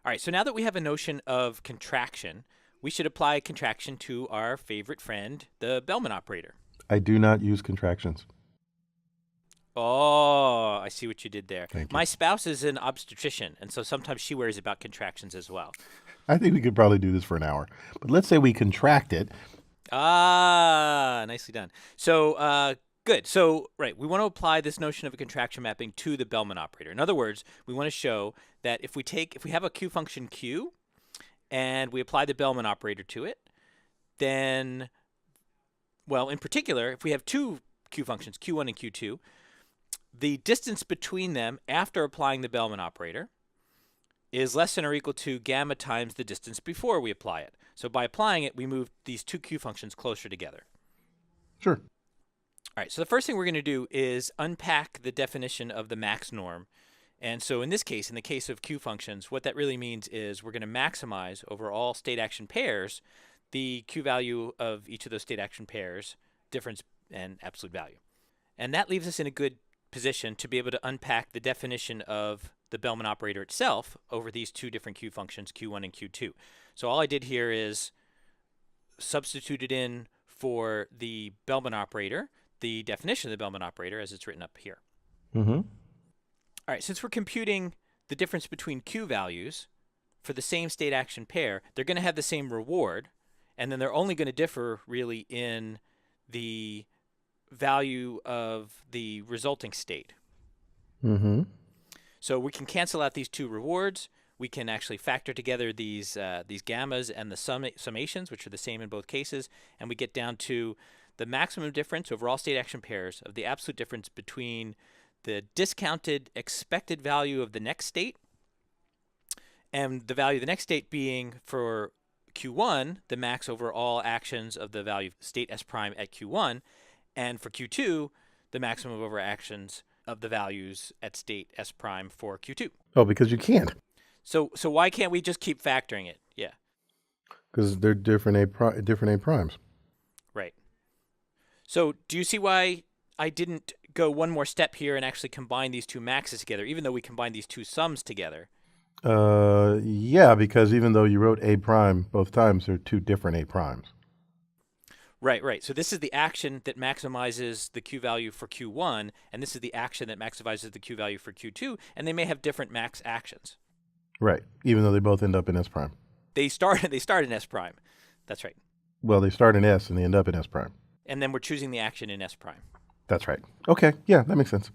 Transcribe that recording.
All right, so now that we have a notion of contraction, we should apply contraction to our favorite friend, the Bellman operator. I do not use contractions. Oh, I see what you did there. Thank you. My spouse is an obstetrician, and so sometimes she worries about contractions as well. I think we could probably do this for an hour. But let's say we contract it. Ah, nicely done. So, good. So, right, we want to apply this notion of a contraction mapping to the Bellman operator. In other words, we want to show that if we have a Q function Q and we apply the Bellman operator to it, then, well, in particular, if we have two Q functions, Q1 and Q2, the distance between them after applying the Bellman operator is less than or equal to gamma times the distance before we apply it. So by applying it, we move these two Q functions closer together. Sure. All right, so the first thing we're going to do is unpack the definition of the max norm. And so in this case, in the case of Q functions, what that really means is we're going to maximize over all state action pairs the Q value of each of those state action pairs, difference and absolute value. And that leaves us in a good position to be able to unpack the definition of the Bellman operator itself over these two different Q functions, Q1 and Q2. So all I did here is substituted in for the Bellman operator the definition of the Bellman operator as it's written up here. Mm-hmm. All right, since we're computing the difference between Q values for the same state action pair, they're going to have the same reward, and then they're only going to differ really in the value of the resulting state. Mm-hmm. So we can cancel out these two rewards. We can actually factor together these gammas and the summations, which are the same in both cases, and we get down to the maximum difference over all state action pairs of the absolute difference between the discounted expected value of the next state and the value of the next state being for Q1, the max over all actions of the value of state S prime at Q1, and for Q2, the maximum over actions of the values at state S prime for Q2. Oh, because you can't. So why can't we just keep factoring it? Yeah. Because they're different A primes. Right. So do you see why I didn't go one more step here and actually combine these two maxes together, even though we combined these two sums together? Yeah, because even though you wrote A prime both times, they're two different A primes. Right. So this is the action that maximizes the Q value for Q1, and this is the action that maximizes the Q value for Q2, and they may have different max actions. Right, even though they both end up in S prime. They start in S prime. That's right. Well, they start in S and they end up in S prime. And then we're choosing the action in S prime. That's right. Okay, yeah, that makes sense.